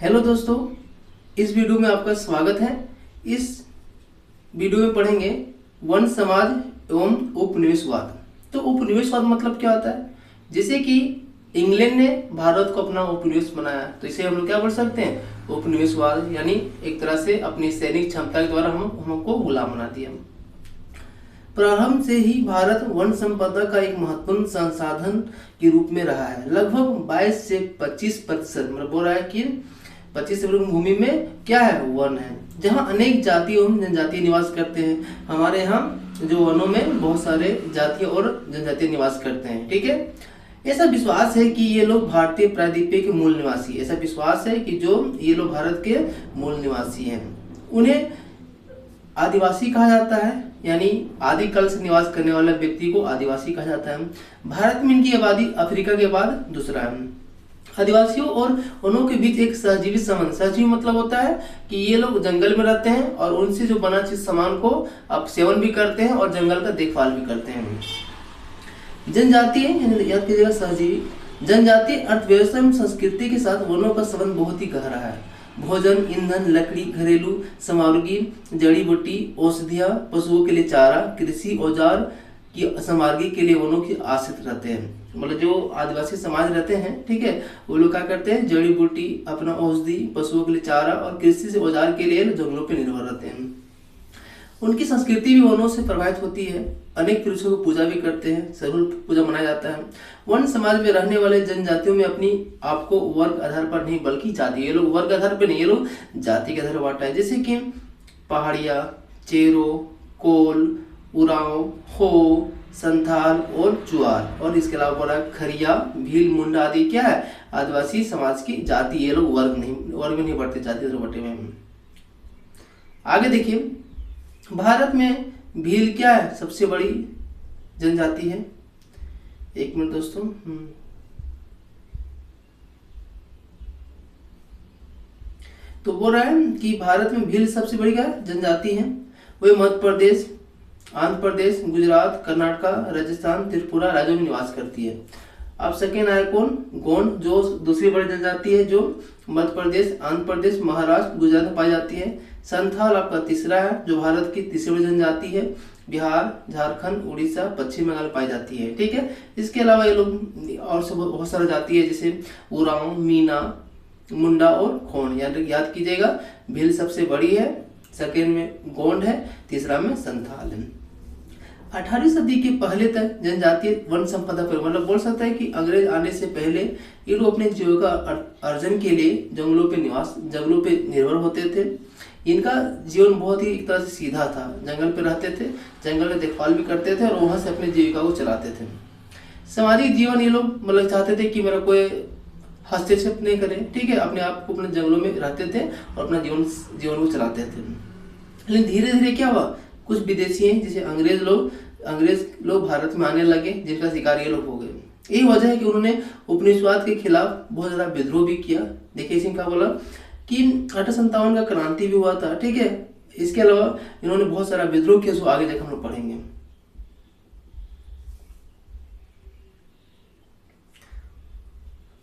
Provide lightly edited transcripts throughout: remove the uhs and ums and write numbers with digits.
Hello दोस्तों, इस video में आपका स्वागत है। इस वीडियो में पढ़ेंगे वर्ण समाज एवं उपनिवेशवाद। तो उपनिवेशवाद मतलब क्या होता है? जैसे कि इंग्लैंड ने भारत को अपना उपनिवेश बनाया, तो इसे हम लोग क्या बोल सकते हैं? उपनिवेशवाद। यानी एक तरह से अपनी सैनिक क्षमता के द्वारा हमको गुलाम बना दिया। प्रारंभ से ही भारत वन संपदा का एक महत्वपूर्ण संसाधन के रूप में रहा है। लगभग 22 से 25% मतलब बोल रहा है कि 25% भूमि में क्या है? वन है, जहाँ अनेक जाति एवं जनजाति निवास करते हैं। हमारे यहाँ जो वनों में बहुत सारे जाति और जनजाति निवास करते हैं। ठीक है, ऐसा विश्वास है कि ये लोग भारतीय प्रायद्वीपीय के मूल निवासी। ऐसा विश्वास है कि जो ये लोग भारत के मूल निवासी हैं, उन्हें आदिवासी कहा जाता है। यानी आदिकाल से निवास करने वाले व्यक्ति को आदिवासी कहा जाता है। भारत में इनकी आबादी अफ्रीका के बाद दूसरा है। आदिवासियों और वनों के बीच एक सहजीवी संबंध। सहजीवी मतलब होता है कि ये लोग जंगल में रहते हैं और उनसे जो बना चीज सामान को आप सेवन भी करते हैं और जंगल का देखभाल भी करते हैं। जनजातीय, याद कीजिएगा, सहजीवी। जनजातीय अर्थव्यवस्था एवं संस्कृति के साथ वनों का संबंध बहुत ही गहरा है। भोजन, ईंधन, लकड़ी, घरेलू सामग्री, जड़ी बूटी, औषधियाँ, पशुओं के लिए चारा, कृषि औजार की सामग्री के लिए वनों की आश्रित रहते हैं। मतलब जो आदिवासी समाज रहते हैं, ठीक है, वो लोग क्या करते हैं? जड़ी बूटी, अपना औषधि, पशुओं के लिए चारा और कृषि से औजार के लिए जंगलों पर निर्भर रहते हैं। उनकी संस्कृति भी वनों से प्रभावित होती है। अनेक पुरुषों को पूजा भी करते हैं, सरूल पूजा मनाया जाता है। वन समाज में रहने वाले जनजातियों में अपनी आपको वर्ग आधार पर नहीं बल्कि जाति, ये लोग वर्ग आधार पर नहीं, ये लोग जाति के आधार पर बांटा है। जैसे कि पहाड़िया, चेरो, कोल, उरांव, हो, संथाल और चुआर, और इसके अलावा बोला खरिया, भील, मुंडा आदि क्या है? आदिवासी समाज की जाति। ये लोग वर्ग में नहीं बढ़ते, जाति बटे हुए हैं। आगे देखिए, भारत में भील क्या है? सबसे बड़ी जनजाति है। एक मिनट दोस्तों, तो बोल रहा है कि भारत में भील सबसे बड़ी क्या जनजाति है। वही मध्य प्रदेश, आंध्र प्रदेश, गुजरात, कर्नाटका, राजस्थान, त्रिपुरा राज्यों में निवास करती है। अब सेकेंड आया कौन? गोंड, जो दूसरी बड़ी जनजाति है, जो मध्य प्रदेश, आंध्र प्रदेश, महाराष्ट्र, गुजरात में पाई जाती है। संथाल आपका तीसरा है, जो भारत की तीसरी बड़ी जनजाति है। बिहार, झारखंड, उड़ीसा, पश्चिम बंगाल पाई जाती है। ठीक है, इसके अलावा ये लोग और सब बहुत सारी जाति है, जैसे उरांव, मीना, मुंडा और खोंड। याद कीजिएगा, भील सबसे बड़ी है, सेकेंड में गोंड है, तीसरा में संथाल है। 18वीं सदी के पहले तक जनजातीय वन संपदा पर मतलब बोल सकता है कि अंग्रेज आने से पहले ये लोग अपने जीविका अर्जन के लिए जंगलों पे निर्भर होते थे। इनका जीवन बहुत ही एक तरह से सीधा था। जंगल पे रहते थे, जंगल का देखभाल भी करते थे और वहां से अपनी जीविका को चलाते थे। सामाजिक जीवन ये लोग मतलब चाहते थे कि मेरा कोई हस्तक्षेप नहीं करे। ठीक है, अपने आप को अपने जंगलों में रहते थे और अपना जीवन को चलाते थे। लेकिन धीरे धीरे क्या हुआ? कुछ विदेशी हैं, जैसे अंग्रेज लोग भारत में आने लगे, जिनका शिकार ये लोग हो गए। यही वजह है कि उन्होंने उपनिवेशवाद के खिलाफ बहुत ज्यादा विद्रोह भी किया। देखिए इसमें क्या बोला कि 1857 का क्रांति भी हुआ था। ठीक है, इसके अलावा इन्होंने बहुत सारा विद्रोह किया, सो आगे जाकर हम लोग पढ़ेंगे।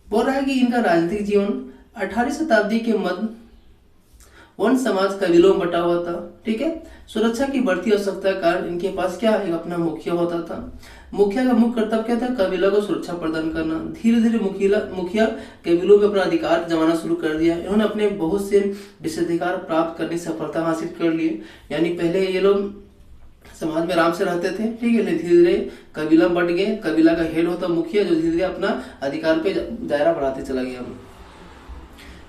बोल रहा है कि इनका राजनीतिक जीवन 18वीं शताब्दी के मध्य वन समाज कबीलों में बटा हुआ था। ठीक है, सुरक्षा की बढ़ती आवश्यकता के कारण इनके पास क्या है? अपना मुखिया होता था। मुखिया का मुख्य कर्तव्य क्या था? कबीला को सुरक्षा प्रदान करना। धीरे धीरे मुखिया कबीलों में अपना अधिकार जमाना शुरू कर दिया। इन्होंने अपने बहुत से विशेषाधिकार प्राप्त करने सफलता हासिल कर लिए। यानी पहले ये लोग समाज में आराम से रहते थे, ठीक है, लेकिन धीरे धीरे कबीला बढ़ गए। कबीला का हेड होता मुखिया, जो धीरे धीरे अपना अधिकार पे दायरा बढ़ाते चला गया।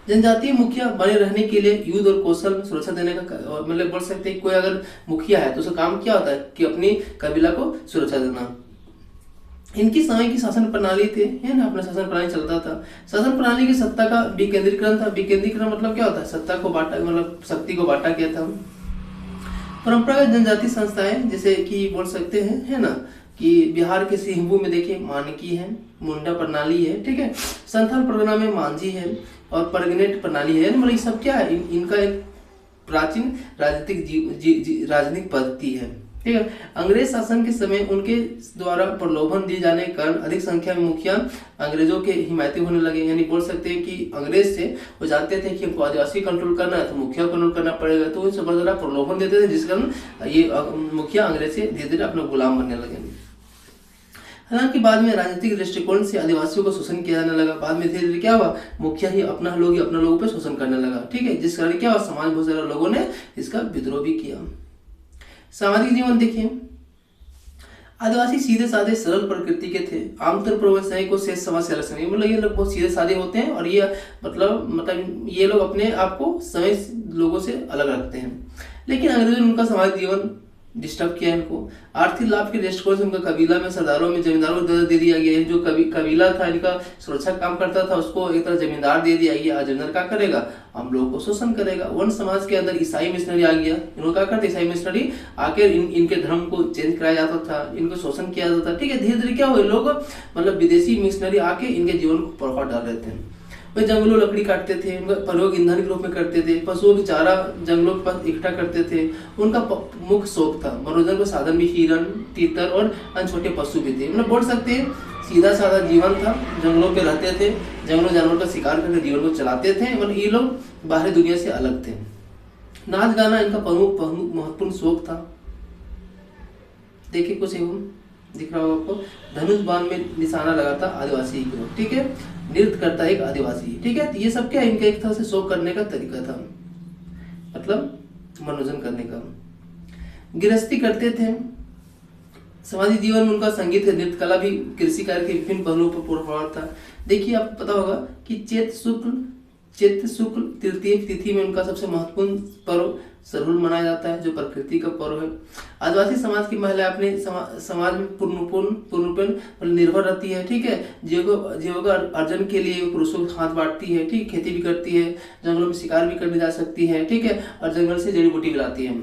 जनजातीय मुखिया बने रहने के लिए युद्ध और कौशल सुरक्षा देने का मतलब बोल सकते हैं। कोई अगर मुखिया है तो उसका काम क्या होता है कि अपनी कबीला को सुरक्षा देना। इनकी समय की शासन प्रणाली थे, है ना, अपना शासन प्रणाली चलता था। शासन प्रणाली की सत्ता का विकेंद्रीकरण था। विकेंद्रीकरण मतलब क्या होता है? सत्ता को बांटा, मतलब शक्ति को बांटा गया था। परंपरागत जनजातीय संस्थाएं जैसे कि बोल सकते हैं, है ना, कि बिहार के सिंहभू में देखिए मानकी है, मुंडा प्रणाली है। ठीक है, संथाल परगना में मांझी है और परगनेट प्रणाली है। मतलब ये सब क्या है? इनका एक प्राचीन राजनीतिक पद्धति है। ठीक है। अंग्रेज शासन के समय उनके द्वारा प्रलोभन दिए जाने के कारण अधिक संख्या में मुखिया अंग्रेजों के हिमायती होने लगे। यानी बोल सकते हैं कि अंग्रेज थे वो जानते थे कि हमको आदिवासी कंट्रोल करना है तो मुखिया कंट्रोल करना पड़ेगा, तो वो जबरदस्त प्रलोभन देते थे, जिस कारण ये मुखिया अंग्रेज से धीरे धीरे अपना गुलाम बनने लगे। हालांकि बाद में राजनीतिक दृष्टिकोण से आदिवासियों को शोषण किया जाने लगा। बाद में धीरे धीरे क्या हुआ, मुखिया ही अपना लोगों पे शोषण करने लगा। ठीक है, जिस कारण क्या हुआ, समाज में बहुत सारे लोगों ने इसका विद्रोह भी किया। सामाजिक जीवन देखिए, आदिवासी सीधे साधे सरल प्रकृति के थे। आमतौर पर व्यवसाय को शेष समाज से अलग समय, मतलब ये लोग बहुत सीधे साधे होते हैं और ये मतलब ये लोग अपने आप को समय लोगों से अलग रखते हैं। लेकिन अंग्रेजों ने उनका सामाजिक जीवन डिस्टर्ब किया इनको। आर्थिक लाभ के दृष्टिकोण से उनका कबीला में सरदारों में जमींदारों को दर्जा दे दिया गया है। जो कबीला था इनका सुरक्षा काम करता था उसको एक तरह जमींदार दे दिया गया। जमींदार क्या करेगा, हम लोगों को शोषण करेगा। वन समाज के अंदर ईसाई मिशनरी आ गया। इन्होंने क्या करते, ईसाई मिशनरी आके इनके धर्म को चेंज कराया जाता था, इनको शोषण किया जाता था। ठीक है, धीरे धीरे क्या हुए, लोग मतलब विदेशी मिशनरी आके इनके जीवन को प्रभाव डाल रहे थे। वे जंगलों लकड़ी काटते थे, उनका प्रयोग ईंधन के रूप में करते थे। पशुओं की चारा जंगलों के पास इकट्ठा करते थे। उनका मुख्य शौक था मनोरंजन का साधन भी हिरण, तीतर और अन्य छोटे पशु भी थे। मतलब बोल सकते हैं सीधा साधा जीवन था, जंगलों पे रहते थे, जंगलों जानवर का शिकार करके जीवन को चलाते थे। मतलब ये लोग बाहरी दुनिया से अलग थे। नाच गाना इनका प्रमुख महत्वपूर्ण शौक था। देखिए कुछ एवं दिख रहा होगा आपको, धनुष बाण में निशाना लगाता आदिवासी की ओर। ठीक है, नृत्य करता एक आदिवासी। ठीक है, तो ये सब क्या इनका एक तरह से शौक करने का तरीका था, मतलब मनोरंजन करने का। गृहस्थी करते थे। सामाजिक जीवन में उनका संगीत नृत्य कला भी कृषि कार्य के विभिन्न पहलुओं पर प्रभाव था। देखिए आपको पता होगा कि चैत्र शुक्ल तृतीय तिथि में उनका सबसे महत्वपूर्ण पर्व सरहुल मनाया जाता है, जो प्रकृति का पर्व है। आदिवासी समाज की महिला अपने समाज में पूर्णपूर्ण निर्भर रहती है। ठीक है, जीविका अर्जन के लिए पुरुषों के हाथ बांटती है। ठीक, खेती भी करती है, जंगलों में शिकार भी करने जा सकती है। ठीक है, और जंगल से जड़ी बूटी भी लाती है।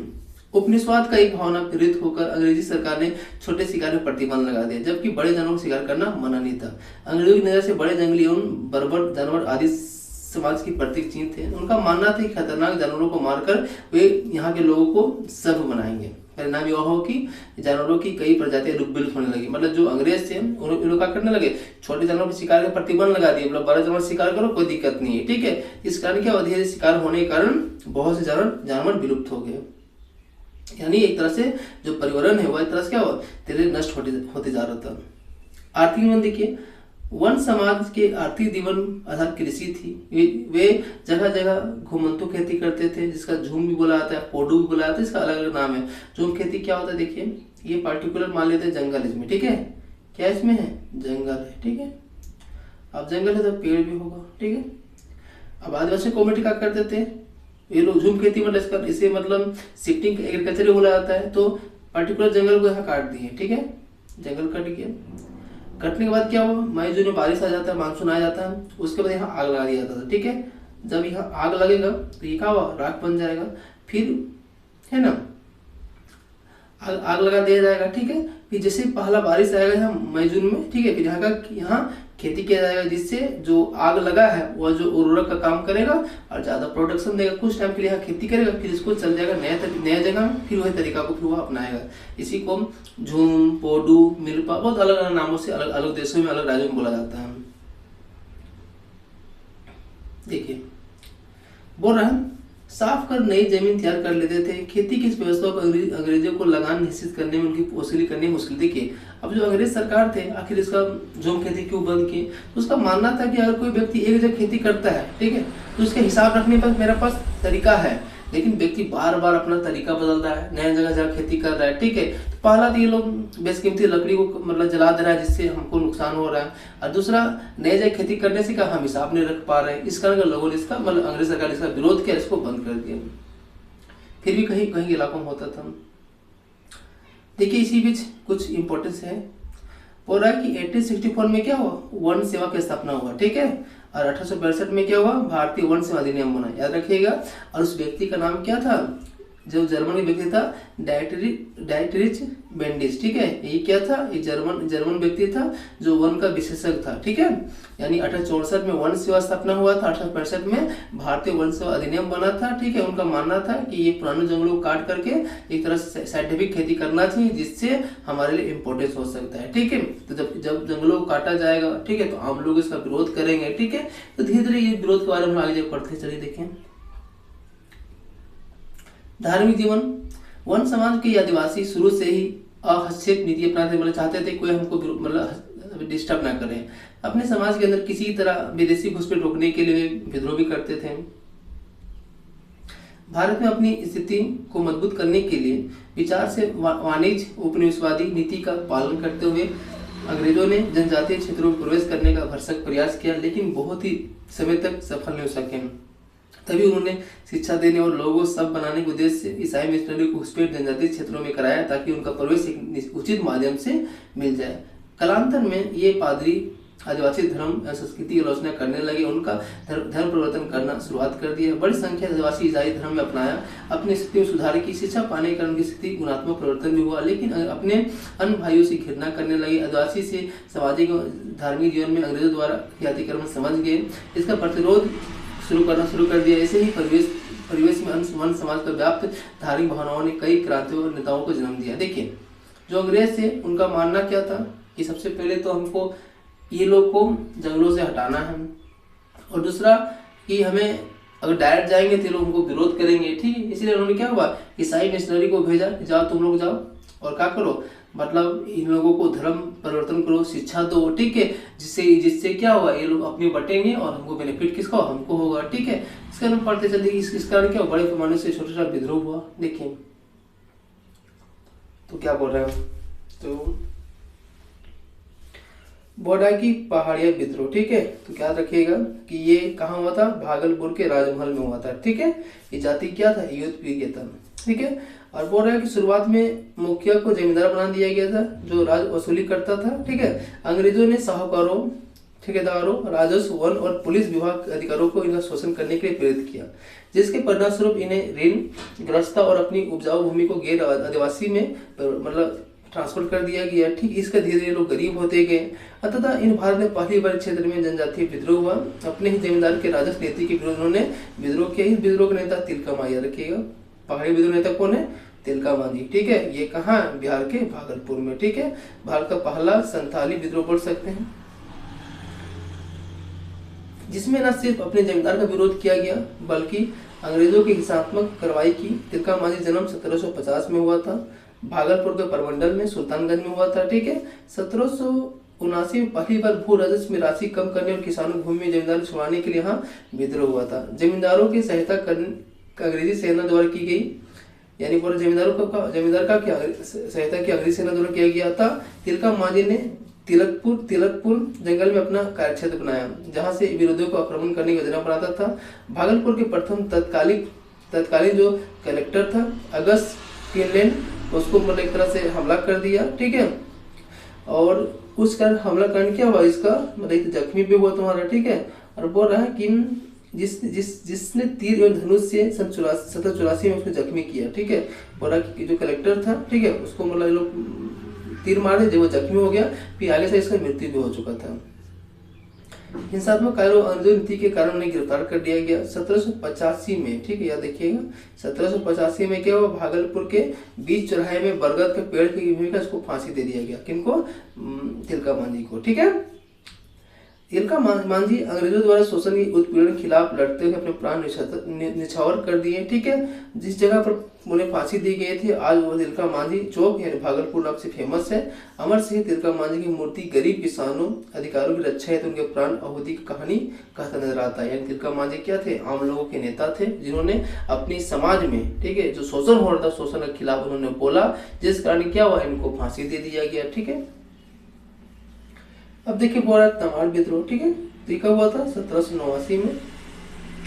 उपनिवेशवाद का एक भावना प्रेरित होकर अंग्रेजी सरकार ने छोटे शिकार में प्रतिबंध लगा दिया, जबकि बड़े जानवरों को शिकार करना मना नहीं था। अंग्रेजों की नजर से बड़े जंगली एवं बर्बर जानवर आदि समाज की प्रतीक चिन्ह थे। उनका मानना था कि खतरनाक जानवरों को मारकर वे यहाँ के लोगों को सभ्य बनाएंगे। परिणाम यह हो कि जानवरों की कई प्रजातियां विलुप्त होने लगी। मतलब जो अंग्रेज थे उन्होंने क्या करने लगे, छोटे जानवरों के शिकार का प्रतिबंध लगा दिए। मतलब बड़े जानवर शिकार करो कोई दिक्कत नहीं है। ठीक है, इस कारण क्या धीरे शिकार होने के कारण बहुत से जानवर विलुप्त हो गए। यानी एक तरह से जो पर्यावरण है वह एक तरह से क्या हुआ, धीरे नष्ट होते जा रहा था। आर्थिक जीवन देखिए, वन समाज के आर्थिक जीवन आधार कृषि थी। वे जगह जगह घुमंतु खेती करते थे, जिसका झूम भी बोला जाता है, पोडू भी बोला जाता है, इसका अलग अलग नाम है। झूम खेती क्या होता है, देखिए ये पार्टिकुलर मान लेते हैं जंगल इसमें। ठीक है, क्या इसमें है, जंगल है। ठीक है, अब जंगल है तो पेड़ भी होगा। ठीक है, अब आदिवासी कम्युनिटी क्या करते थे, ये लोग झूम खेती मतलब इसे मतलब शिफ्टिंग एग्रीकल्चर बोला जाता है। तो पर्टिकुलर जंगल को यहाँ काट दिए। ठीक है, जंगल कट गया। कटने के बाद क्या हुआ, मई जून में बारिश आ जाता है, मानसून आ जाता है। उसके बाद यहाँ आग लगा दिया जाता था। ठीक है, जब यहाँ आग लगेगा तो ये क्या हुआ, राख बन जाएगा। फिर है ना, आग लगा दिया जाएगा। ठीक है, फिर जैसे पहला बारिश आएगा यहाँ मई जून में। ठीक है, फिर यहाँ खेती किया जाएगा, जिससे जो आग लगा है वह जो उर्वरक का काम करेगा और ज्यादा प्रोडक्शन देगा। कुछ टाइम के लिए यहाँ खेती करेगा, फिर इसको चल जाएगा नया जगह में, फिर वही तरीका को फिर वह अपनाएगा। इसी को झूम, पोडू, मिल्पा, बहुत अलग अलग नामों से अलग अलग देशों में, अलग राज्यों में बोला जाता है। देखिए बोल रहा है, साफ कर नई जमीन तैयार कर लेते थे। खेती की इस व्यवस्था को अंग्रेजों को लगान निश्चित करने में, उनकी वसूली करने में मुश्किल। देखिए अब जो अंग्रेज सरकार थे आखिर इसका झूम खेती क्यों बंद की, तो उसका मानना था कि अगर कोई व्यक्ति एक जगह खेती करता है, ठीक है, तो उसका हिसाब रखने पर मेरे पास तरीका है। लेकिन व्यक्ति बार बार अपना तरीका बदल रहा है, नया जगह जगह खेती कर रहा है। ठीक है, तो पहला तो ये लोग बेशकीमती लकड़ी को मतलब जला दे रहा है, जिससे हमको नुकसान हो रहा है। और दूसरा, नए जगह खेती करने से क्या हम हिसाब नहीं रख पा रहे हैं। इस कारण लोगों ने इसका मतलब अंग्रेज सरकार ने इसका विरोध किया, इसको बंद कर दिया। फिर भी कहीं कहीं इलाकों में होता था। देखिए इसी बीच कुछ इंपॉर्टेंस है। बोल रहा है कि 1864 में क्या हुआ, वन सेवा की स्थापना हुआ। ठीक है, और 1862 में क्या हुआ, भारतीय वन सेवा अधिनियम बना, याद रखिएगा। और उस व्यक्ति का नाम क्या था, जो जर्मन व्यक्ति था डाइटरिच बेंडिस, ठीक है। ये क्या था, ये जर्मन व्यक्ति था जो वन का विशेषज्ञ था, ठीक है। यानी 1864 में वन सेवा स्थापना हुआ था, 1865 में भारतीय वन सेवा अधिनियम बना था, ठीक है। उनका मानना था कि ये पुराने जंगलों को काट करके एक तरह से साइंटिफिक खेती करना चाहिए, जिससे हमारे लिए इम्पोर्टेंस हो सकता है, ठीक है। तो जब जंगलों को काटा जाएगा, ठीक है, तो आम लोग इसका विरोध करेंगे, ठीक है। तो धीरे धीरे ये विरोध के बारे में आगे पढ़ते चलिए। देखें, धार्मिक जीवन, वन समाज के आदिवासी शुरू से ही हस्तक्षेप नीति अपनाते, मतलब चाहते थे कोई हमको मतलब डिस्टर्ब ना करें। अपने समाज के अंदर किसी तरह विदेशी घुसपैठ रोकने के लिए विद्रोह भी करते थे। भारत में अपनी स्थिति को मजबूत करने के लिए विचार से वाणिज्य उपनिवेशवादी नीति का पालन करते हुए अंग्रेजों ने जनजातीय क्षेत्रों में प्रवेश करने का भरसक प्रयास किया, लेकिन बहुत ही समय तक सफल नहीं हो सके। तभी उन्होंने शिक्षा देने और लोगों सब बनाने के उद्देश्य से ईसाई मिशनरी को घुसपैठ जनजातीय क्षेत्रों में कराया, ताकि उनका प्रवेश एक उचित माध्यम से मिल जाए। कालांतर में ये पादरी आदिवासी धर्म संस्कृति की आलोचना करने लगे, उनका धर्म परिवर्तन करना शुरुआत कर दिया। बड़ी संख्या आदिवासी ईसाई धर्म में अपनाया, अपनी स्थिति में सुधार की, शिक्षा पाने के कारण उनकी स्थिति गुणात्मक परिवर्तन भी हुआ, लेकिन अपने अन्य भाइयों से घृणा करने लगे। आदिवासी से सामाजिक धार्मिक जीवन में अंग्रेजों द्वारा जातिकरण समझ गए, इसका प्रतिरोध शुरू कर दिया। ऐसे ही परिवेश में वन समाज का व्याप्त धार्मिक भावनाओं ने कई क्रांतियों और नेताओं को जन्म दिया। देखिए, जो अंग्रेज थे उनका मानना क्या था कि सबसे पहले तो हमको ये लोग को जंगलों से हटाना है, और दूसरा कि हमें अगर डायरेक्ट जाएंगे तो लोग उनको विरोध करेंगे, ठीक है। इसलिए उन्होंने क्या हुआ, ईसाई मिशनरी को भेजा, जाओ तुम लोग जाओ और क्या करो, मतलब इन लोगों को धर्म परिवर्तन करो, शिक्षा दो, ठीक है। जिससे क्या हुआ, ये लोग अपने बटेंगे और हमको बेनिफिट किसका, हमको होगा, ठीक है। इसका हम पढ़ते चलते इस कारण क्या, बड़े पैमाने से छोटा छोटा विद्रोह हुआ। देखिए तो क्या बोल रहे हैं, तो बौडाकी पहाड़िया विद्रोह, ठीक है। तो क्या रखिएगा कि ये कहाँ हुआ था, भागलपुर के राजमहल में हुआ था, ठीक है। ये जाति क्या था, यूरोपीय था, ठीक है। और बोल रहा है कि शुरुआत में मुखिया को जमींदार बना दिया गया था, जो राज वसूली करता था, ठीक है। अंग्रेजों ने साहूकारों, ठेकेदारों, राजस्व, वन और पुलिस विभाग के अधिकारियों को इनका शोषण करने के लिए प्रेरित किया, जिसके परिणामस्वरूप इन्हें ऋण ग्रस्ता और अपनी उपजाऊ भूमि को गैर आदिवासी में मतलब ट्रांसफर कर दिया गया, ठीक। इसका धीरे धीरे लोग गरीब होते गए। अतः इन भारत में पहली बार क्षेत्र में जनजातीय विद्रोह हुआ। अपने ही जमींदार के राजस्व नीति के विरुद्ध उन्होंने विद्रोह किया। इस विद्रोह का नेता तिलका मांझी, रखिएगा, पहाड़ी विद्रोह नेता कौन है, तिलका मांझी, ठीक है। ये कहाँ, बिहार के भागलपुर में, ठीक है। भारत का पहला संथाली विद्रोह बोल सकते हैं, जिसमें न सिर्फ अपने जमींदार का विरोध किया गया बल्कि अंग्रेजों की हिंसात्मक कार्रवाई की। तिलका मांझी जन्म 1750 में हुआ था, भागलपुर के परमंडल में सुल्तानगंज में हुआ था, ठीक है। 1779 में पहली बार भू राजस्व में राशि कम करने और किसानों भूमि में जमींदार छुड़ाने के लिए यहाँ विद्रोह हुआ था। जमींदारों की सहायता अंग्रेजी सेना द्वारा की गई, यानी पूरे जमींदार का क्या सहायता की अंग्रेजी सेना द्वारा किया गया था। तिलका मांझी ने तिलकपुर जंगल में अपना कार्यक्षेत्र बनाया, जहां से विरोधियों को आक्रमण करने की योजना बनाता था। भागलपुर के प्रथम तत्कालीन जो कलेक्टर था अगस्त किनलैंड, उसको मतलब एक तरह से हमला कर दिया, ठीक है। और उस कारण हमला करने क्या हुआ, इसका मतलब जख्मी भी हुआ तुम्हारा, ठीक है। और बोल रहा है कि जिसने तीर एवं धनुष से 1784 में उसको जख्मी किया, ठीक है। बोला कि जो कलेक्टर था, ठीक है, उसको मतलब लोग तीर मारे, जब वो जख्मी हो गया, फिर आगे से इसका मृत्यु भी हो चुका था। हिंसात्मक कार्यों और अंग्रेजों नीति के कारण उन्हें गिरफ्तार कर दिया गया 1785 में, ठीक है, याद देखिएगा। 1785 में क्या हुआ, भागलपुर के बीच चौराहे में बरगद के पेड़ की भूमिका इसको फांसी दे दिया गया, किनको, तिलका मांझी को, ठीक है। तिलका मांझी अंग्रेजों द्वारा शोषण की उत्पीड़न के खिलाफ लड़ते हुए अपने प्राण निछावर कर दिए, ठीक है। जिस जगह पर उन्हें फांसी दी गई थी, आज वो तिलका मांझी चौक यानी भागलपुर नाम से फेमस है। अमर सिंह तिलका मांझी की मूर्ति गरीब किसानों अधिकारों की रक्षा है, तो उनके प्राण आहुति की कहानी कहता नजर आता है। यानी तिलका मांझी क्या थे, आम लोगों के नेता थे, जिन्होंने अपने समाज में, ठीक है, जो शोषण हो रहा था, शोषण के खिलाफ उन्होंने बोला, जिस कारण क्या हुआ, इनको फांसी दे दिया गया, ठीक है। अब देखिए बोल रहा है तमाड़ विद्रोह, ठीक है। तो ये कब हुआ था, 1789 में।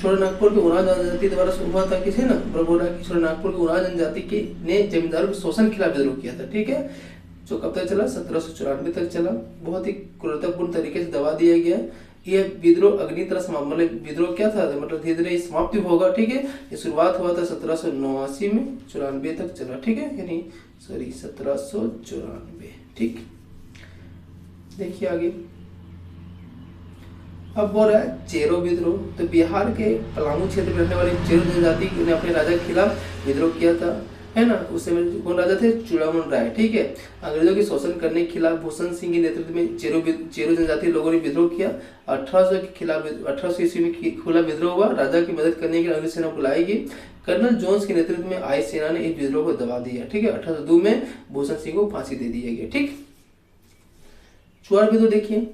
छोटानागपुर के उरांव जनजाति द्वारा शुरू हुआ था, किसी ना बोला कि छोटानागपुर के उरांव जनजाति के ने जमींदारों के शोषण के खिलाफ विद्रोह किया था, ठीक है। जो कब तक चला, 1794 तक चला। बहुत ही क्रूरतापूर्ण तरीके से दबा दिया गया। ये विद्रोह अग्नि तरह समाप्त, मतलब विद्रोह क्या था, मतलब धीरे धीरे समाप्ति होगा, ठीक है। ये शुरुआत हुआ था 1789 में, 94 तक चला, ठीक है, यानी सॉरी 1794, ठीक। देखिए आगे, अब बोल रहा है चेरो विद्रोह। तो बिहार के पलामू क्षेत्र में रहने वाली चेरो जनजाति ने अपने राजा के खिलाफ विद्रोह किया था, है ना। उस समय कौन राजा थे, चूड़ामन राय, ठीक है। अंग्रेजों के शोषण करने के खिलाफ भूषण सिंह के नेतृत्व में चेरो जनजाति लोगों ने विद्रोह किया। 1800 के खिलाफ 1800 ईस्वी में खुला विद्रोह हुआ। राजा की मदद करने के लिए अंग्रेज सेना बुलाई गई। कर्नल जोन्स के नेतृत्व में आई सेना ने इस विद्रोह को दबा दिया, ठीक है। 1802 में भूषण सिंह को फांसी दे दी गई, ठीक। चुआर विद्रोह देखिए,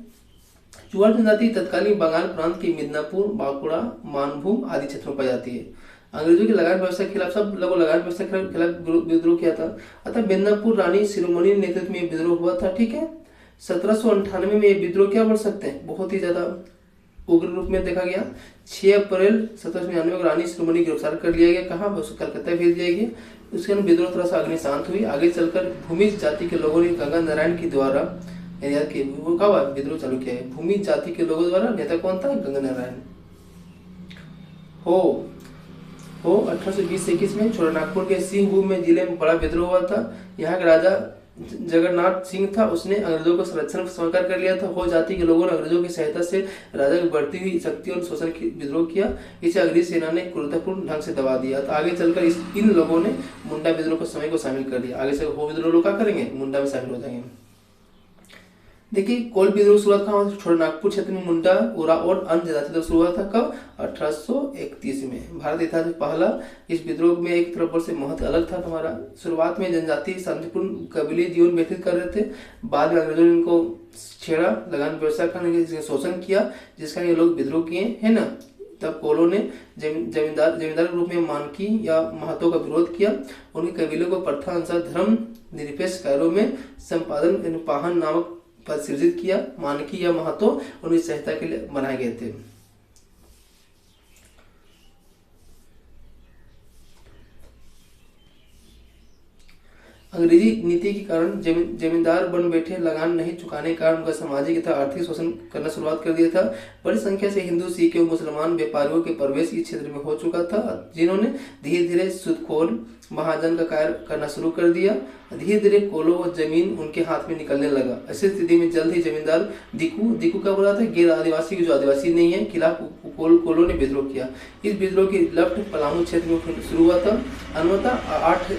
चुआर जनजाति तत्कालीन बंगाल प्रांत के मिदनापुर, बांकुड़ा, मानभूम आदि क्षेत्रों में पाई जाती है। अंग्रेजों की लगान व्यवस्था के खिलाफ सब लोगों लगान व्यवस्था के खिलाफ विद्रोह किया था। अतः मिदनापुर रानी शिरोमणि के नेतृत्व में विद्रोह हुआ था, ठीक है। 1798 में ये विद्रोह क्या बोल सकते हैं, बहुत ही ज्यादा उग्र रूप में देखा गया। 6 अप्रैल 1799 को रानी शिरोमणि गिरफ्तार कर लिया गया, कहाँ, कलकत्ता भेज दिया गया। उसके बाद विद्रोह थोड़ा सा अग्नि शांत हुई। आगे चलकर भूमि जाति के लोगों ने गंगा नारायण के द्वारा वो कहा विद्रोह चालू किया है। भूमि जाति के लोगों द्वारा, नेता कौन था, गंगा नारायण। हो 1820 से 21 में छोटानागपुर के सिंहभूम में जिले में बड़ा विद्रोह हुआ था। यहाँ का राजा जगन्नाथ सिंह था, उसने अंग्रेजों को संरक्षण स्वीकार कर लिया था। हो जाति के लोगों ने अंग्रेजों की सहायता से राजा की बढ़ती हुई शक्ति और शोषण की विद्रोह किया। इसे अंग्रेज सेना ने क्रूरतापूर्ण ढंग से दबा दिया। तो आगे चलकर इन लोगों ने मुंडा विद्रोह को समय को शामिल कर दिया। आगे से हो विद्रोह लोग क्या करेंगे, मुंडा में शामिल हो जाएंगे। देखिए कोल विद्रोह शुरुआत कहाँ हुआ, छोटानागपुर क्षेत्र में मुंडा, उरा और अन्य जनजाति द्वारा शुरू हुआ था। कब, 1831 में। भारत इतिहास में पहला इस विद्रोह में एक तरफ से महत्व अलग था हमारा। शुरुआत में जनजाति शांतिपूर्ण कबीले जीवन व्यतीत कर रहे थे। बाद में अंग्रेजों ने इनको छेड़ा, लगान व्यवस्था का शोषण किया, जिसका ये लोग विद्रोह किए, है ना। तब कोलों ने जमींदार के रूप में मानकी या महतो का विरोध किया। उनके कबीले को प्रथा अनुसार धर्म निरपेक्ष कार्यों में संपादन पाहन नामक पद सृजित किया। मानकी या महतो उनकी सहायता के लिए बनाए गए थे। अंग्रेजी नीति के कारण जमींदार बन बैठे, लगान नहीं चुकाने के कारण उनका सामाजिक तथा आर्थिक शोषण करना शुरुआत कर दिया था। बड़ी संख्या से हिंदू, सिख एवं मुसलमान व्यापारियों के प्रवेश इस क्षेत्र में हो चुका था, जिन्होंने धीरे धीरे सूदखोर महाजन का कार्य करना शुरू कर दिया। धीरे धीरे कोलो व जमीन उनके हाथ में निकलने लगा। ऐसी स्थिति में जल्द ही जमींदार दिकू का बोला था, गैर आदिवासी जो आदिवासी नहीं है, खिलाफ कोलो ने विद्रोह किया। इस विद्रोह की लपट पलामू क्षेत्र में शुरू हुआ था। अनुमानतः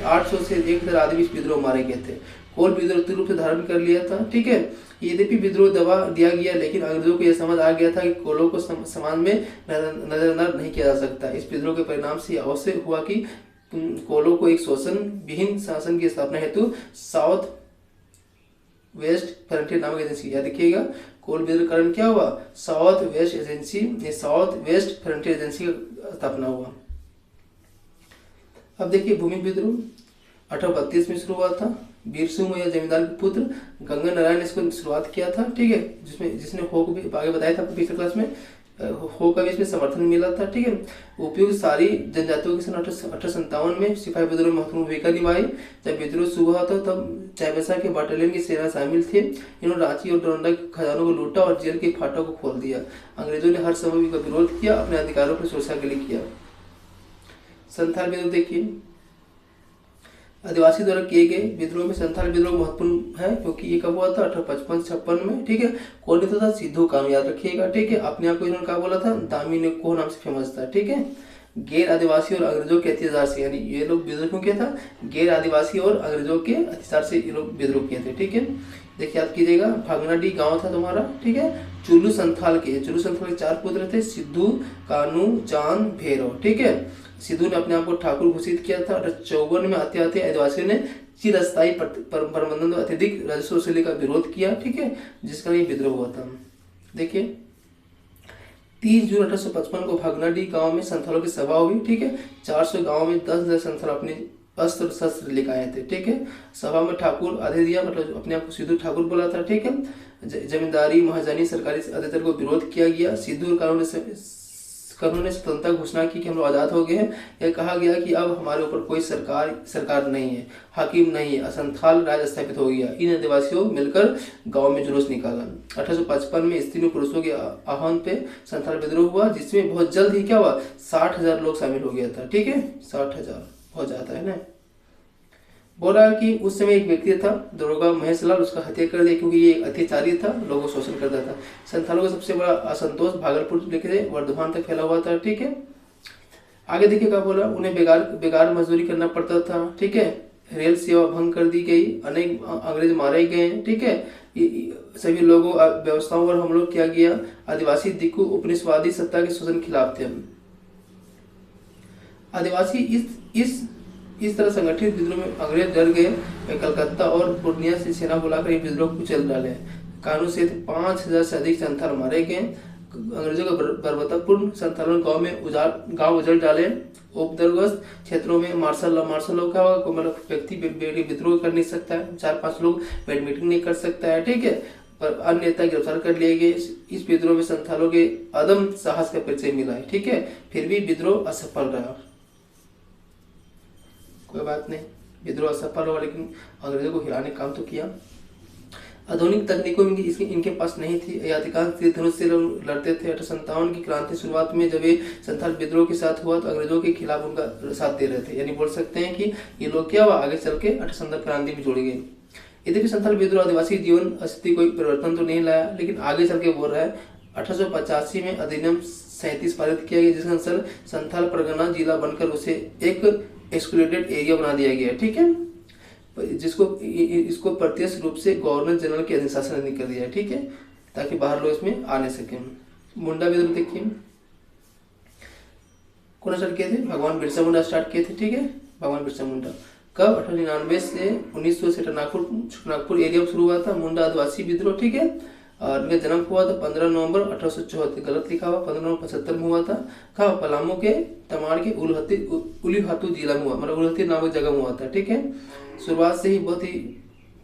800 से 1000 आदमी इस विद्रोह मारे गए थे। कोल विद्रोह तीव्र रूप से धारण कर लिया था, ठीक है। यद्यपि विद्रोह दबा दिया गया, लेकिन अंग्रेजों को यह समझ आ गया था कि कोलो को समाज में नजरअंदाज नहीं किया जा सकता। इस विद्रोह के परिणाम से अवश्य हुआ कि कोलो को एक शोषण विहीन शासन की स्थापना हेतु साउथ वेस्ट फ्रंटियर नामक एजेंसी, याद रखिएगा। कोल विद्रोह कारण क्या हुआ, साउथ वेस्ट फ्रंटियर एजेंसी का स्थापना हुआ। अब देखिए भूमि विद्रोह 1832 में शुरू हुआ था। वीर सिंह या जमींदार के पुत्र गंगा नारायण ने इसको शुरुआत किया था, ठीक है। जिसने हो को भी आगे बताया था पिछले क्लास में, हो का भी इसमें समर्थन मिला था, ठीक है। उपयुक्त सारी जनजातियों के सन 1857 में सिपाही विद्रोह में महत्वपूर्ण भूमिका निभाई। जब विद्रोह शुरू हुआ था तब चाईबासा के बटालियन की सेना शामिल थे। इन्होंने रांची और डोरंडा के खजानों को लूटा और जेल के फाटकों को खोल दिया। अंग्रेजों ने हर समय का विरोध किया, अपने अधिकारों की सुरक्षा के लिए किया। संथाल विद्रोह देखिए, आदिवासी द्वारा किए गए विद्रोह में संथाल विद्रोह महत्वपूर्ण है, क्योंकि ये कब हुआ था, 1855-56 में, ठीक है। कौन नेता था, सिद्धू कानू, याद रखिएगा, ठीक है। अपने आप को इन्होंने क्या बोला था, दामी ने को नाम से फेमस था, ठीक है। गैर आदिवासी और अंग्रेजों के अत्याचार से, यानी ये लोग विद्रोह क्यों किया था, गैर आदिवासी और अंग्रेजों के अत्याचार से ये लोग विद्रोह किए थे, ठीक है। देखिए याद कीजिएगा, भागनाडी गांव था तुम्हारा, ठीक है। चुल्लू संथाल के 4 पुत्र थे, सिद्धू, कानू, जान, भैरव, ठीक है। सिद्धू ने अपने आप को ठाकुर घोषित किया था। 1854 में आते आते आदिवासियों ने चिरस्थायी प्रबंधन और अत्यधिक राजस्व वसूली का विरोध किया, ठीक है, जिसका ये विद्रोह हुआ था। देखिए 30 जून 1855 को भागनाडी गांव में संथालों की सभा हुई, ठीक है। 400 गांव में 10,000 संथाल अपने अस्त्र शस्त्र लेकर आए थे, ठीक है। सभा में ठाकुर आधे दिया, मतलब अपने आप को सिद्धू ठाकुर बोला था, ठीक है। जमींदारी, महाजनी, सरकारी अत्याचार को विरोध किया गया। सिद्धू और कानून ने स्वतंत्रता घोषणा की कि हम लोग आज़ाद हो गए हैं। यह कहा गया कि अब हमारे ऊपर कोई सरकार नहीं है, हाकिम नहीं है, संथाल राज स्थापित हो गया। इन आदिवासियों मिलकर गांव में जुलूस निकाला। 1855 में स्त्री और पुरुषों के आह्वान पे संथाल विद्रोह हुआ, जिसमें बहुत जल्द ही क्या हुआ, 60,000 लोग शामिल हो गया था। ठीक है, 60,000 बहुत ज्यादा है ना। बोल रहा है कि उस समय एक व्यक्ति था दरोगा महेशलाल, उसका हत्या कर दिया क्योंकि ये अत्याचारी था, लोगों को शोषण करता था। संथालों का सबसे बड़ा असंतोष भागलपुर लेके वर्धमान तक फैला हुआ था। ठीक है, आगे देखिए क्या बोला, उन्हें बेकार मजदूरी करना पड़ता था। ठीक है, रेल सेवा भंग कर दी गई, अनेक अंग्रेज मारे गए। ठीक है, सभी लोगों व्यवस्थाओं पर हमला किया गया। आदिवासी दिक्कू उपनिवेशवादी सत्ता के शोषण खिलाफ थे। आदिवासी इस तरह संगठित विद्रोह में अंग्रेज डर गए। कलकत्ता और पूर्णिया से सेना बुलाकर इस विद्रोह को कुचल डाले। कानून से 5,000 से अधिक संथाल मारे गए। अंग्रेजों का बर्बरतापूर्ण संथालों गांव उजड़ डाले। उपद्रवग्रस्त क्षेत्रों में मार्शल लॉ का मतलब व्यक्ति विद्रोह कर नहीं सकता है, 4-5 लोग मीटिंग नहीं कर सकता है। ठीक है, पर अन्य नेता गिरफ्तार कर लिए गए। इस विद्रोह में संथालों के अदम साहस का परिचय मिला है। ठीक है, फिर भी विद्रोह असफल रहा। कोई बात नहीं, विद्रोह असफल हुआ लेकिन अंग्रेजों को हिलाने काम तो किया। आधुनिक तकनीकों में इनके पास नहीं थी। अधिकांश तीर धनुष से लड़ते थे। 1857 की क्रांति शुरुआत में जब ये संथाल विद्रोह के साथ हुआ तो अंग्रेजों के खिलाफ उनका साथ दे रहे थे। यानी बोल सकते हैं कि ये लोग क्या हुआ, आगे चल के 1857 क्रांति में जुड़ गए। यद्यपि संथाल विद्रोह आदिवासी जीवन स्थिति कोई परिवर्तन तो नहीं लाया, लेकिन आगे चल के बोल रहा है 1885 में अधिनियम 37 पारित किया गया, जिसके अनुसार संथाल परगना जिला बनकर उसे एक एक्सक्लूडेड एरिया बना दिया गया। ठीक है, इसको प्रत्यक्ष रूप से गवर्नर जनरल के अधिशासन में कर दिया है। ठीक है, ताकि बाहर लोग इसमें आ नहीं सके। मुंडा विद्रोह देखिए कौन स्टार्ट किए थे, भगवान बिरसा मुंडा स्टार्ट किए थे। ठीक है, भगवान बिरसा मुंडा कब 1899 से 1900 से नागपुर एरिया में शुरू हुआ था मुंडा आदिवासी विद्रोह। ठीक है, और इनका जन्म हुआ था 15 नवंबर 1874, गलत लिखा हुआ, 15 नवंबर 75 में हुआ था। कहा, पलामू के तमाड़ के उलीहातू जिला में हुआ, मतलब उलहती नामक जगह में हुआ था। ठीक है, शुरुआत से ही बहुत ही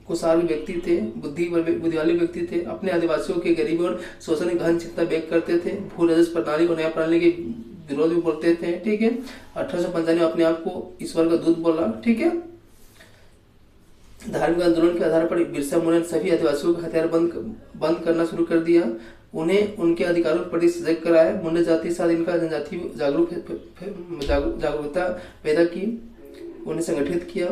कुशाल व्यक्ति थे, बुद्धिवाली व्यक्ति थे। अपने आदिवासियों के गरीबी और शोषण की गहन चिंता व्यक्त करते थे। भू राजस्व प्रणाली और न्याय प्रणाली के विरोध भी बोलते थे। ठीक है, 1895 में अपने आप को ईश्वर का दूत बोला। ठीक है, धार्मिक आंदोलन के आधार पर बिरसा मुंडा ने सभी आदिवासियों का हथियार बंद करना शुरू कर दिया। उन्हें उनके अधिकारों के प्रति सजग कराया। मुंडा जाति के साथ इनका जनजाति जागरूकता पैदा की, उन्हें संगठित किया।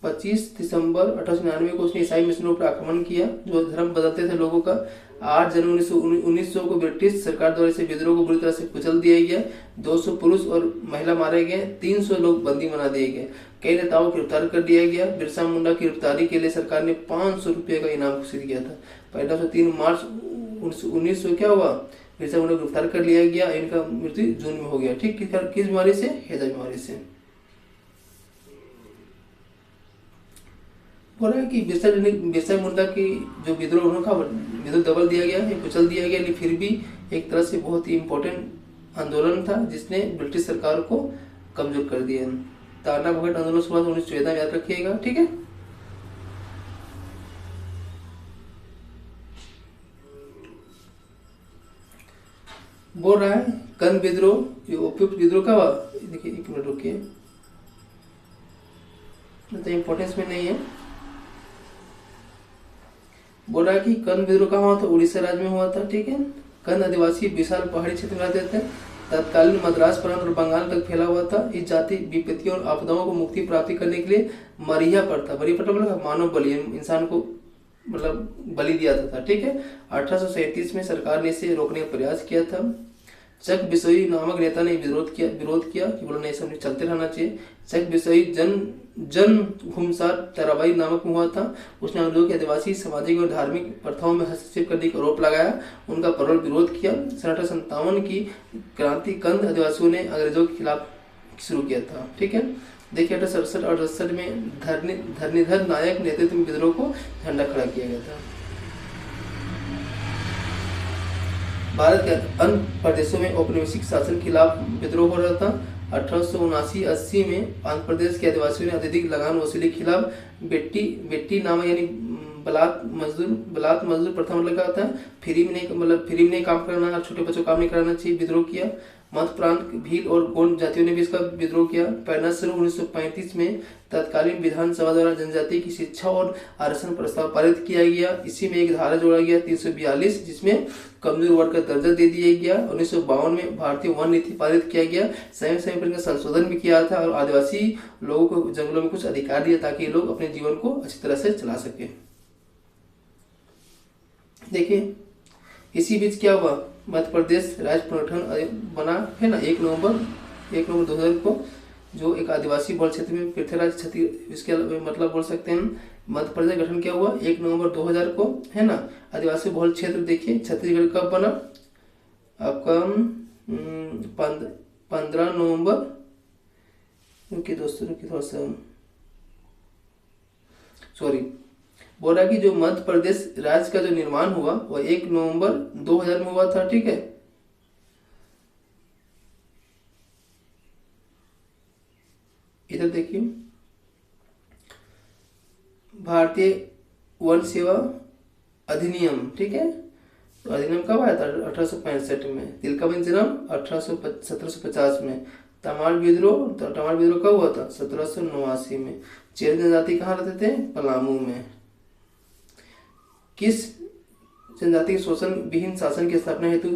25 दिसंबर 1899 को उसने ईसाई मिशनों पर आक्रमण किया जो धर्म बदलते थे लोगों का। 8 जनवरी 1900 को ब्रिटिश सरकार द्वारा इसे विद्रोह को बुरी तरह से कुचल दिया गया। 200 पुरुष और महिला मारे गए, 300 लोग बंदी बना दिए गए, कई नेताओं को गिरफ्तार कर दिया गया। बिरसा मुंडा की गिरफ्तारी के लिए सरकार ने 500 रुपये का इनाम घोषित किया था। 3 मार्च 1900 क्या हुआ, बिरसा मुंडा को गिरफ्तार कर लिया गया। इनका मृत्यु जून में हो गया। ठीक, किस बीमारी से, हैजा बीमारी से। बोल रहा है कि बिरसा मुंडा की जो विद्रोह उनका विद्रोह दबल दिया गया है, कुचल दिया गया, लेकिन फिर भी एक तरह से बहुत ही इम्पोर्टेंट आंदोलन था जिसने ब्रिटिश सरकार को कमजोर कर दिया। ताना भगत आंदोलन शुरुआत 1914 में, याद रखिएगा। ठीक है, बोल रहा है कंद विद्रोह, ये उपयुक्त विद्रोह का हुआ। देखिए 1 मिनट रुकिए, तो इम्पोर्टेंस में नहीं है। बोल रहा है कि कंद विद्रोह कहाँ हुआ था, उड़ीसा राज्य में हुआ था। ठीक है, कंद आदिवासी विशाल पहाड़ी क्षेत्र में रहते थे। तत्कालीन मद्रास प्रांत और बंगाल तक फैला हुआ था। इस जाति विपत्तियों और आपदाओं को मुक्ति प्राप्ति करने के लिए मरिया पड़ता, मतलब मानव बलि, इंसान को मतलब बलि दिया था। ठीक है, 1837 में सरकार ने इसे रोकने का प्रयास किया था। चक बिसोई नामक नेता ने विरोध किया कि बोला नहीं, सब चलते रहना चाहिए। चक बिसोई जन घुमसार तराबाई नामक हुआ था। उसने अंग्रेजों के आदिवासी सामाजिक और धार्मिक प्रथाओं में हस्तक्षेप करने का आरोप लगाया, उनका प्रबल विरोध किया। 1857 की क्रांति कंद आदिवासियों ने अंग्रेजों के खिलाफ शुरू किया था। ठीक है, देखिए 1867 और 68 में धरणीधर नायक नेतृत्व में विद्रोह को झंडा खड़ा किया गया था। भारत के अन्य प्रदेशों में औपनिवेशिक शासन के खिलाफ विद्रोह हो रहा था। 1879-80 में आंध्र प्रदेश के आदिवासियों ने अत्यधिक लगान वसूली के खिलाफ बेट्टी नामक यानी बलात् मजदूर प्रथा मतलब क्या होता है, फ्री में नहीं, मतलब फ्री में नहीं काम करना, छोटे बच्चों को काम नहीं कराना चाहिए, विद्रोह किया। मध्य प्रांत भील और गोंड जातियों ने भी इसका विद्रोह किया। प्रेरणा शुरू 1935 में तत्कालीन विधानसभा द्वारा जनजाति की शिक्षा और आरक्षण प्रस्ताव पारित किया गया। इसी में एक धारा जोड़ा गया 342, जिसमें कमजोर वर्ग का दर्जा दे दिया गया। 1952 में भारतीय वन नीति पारित किया गया। समय का संशोधन भी किया था और आदिवासी लोगों को जंगलों में कुछ अधिकार दिया ताकि ये लोग अपने जीवन को अच्छी तरह से चला सके। देखिए इसी बीच क्या हुआ, मध्य प्रदेश राज्य पुनर्गठन बना है ना 1 नवंबर 2000 को, जो एक आदिवासी बहुल क्षेत्र में पृथ्वीराज छत्तीस, इसके मतलब बोल सकते हैं मध्य प्रदेश गठन क्या हुआ 1 नवंबर 2000 को, है ना। आदिवासी बहुल क्षेत्र देखिए छत्तीसगढ़ कब बना, आपका 15 नवंबर, क्योंकि दोस्तों थोड़ा सा बोल रहा है कि जो मध्य प्रदेश राज्य का जो निर्माण हुआ वह 1 नवंबर 2000 में हुआ था, ठीक है। इधर देखिए भारतीय वन सेवा अधिनियम, ठीक है। तो अधिनियम कब आया था 1865 में। तिलकामांझी जन्म 1750 में। तमाड़ विद्रोह कब हुआ था 1789 में। चेर जनजाति कहाँ रहते थे, पलामू में। किस जनजाति के शोषण विहीन शासन की स्थापना हेतु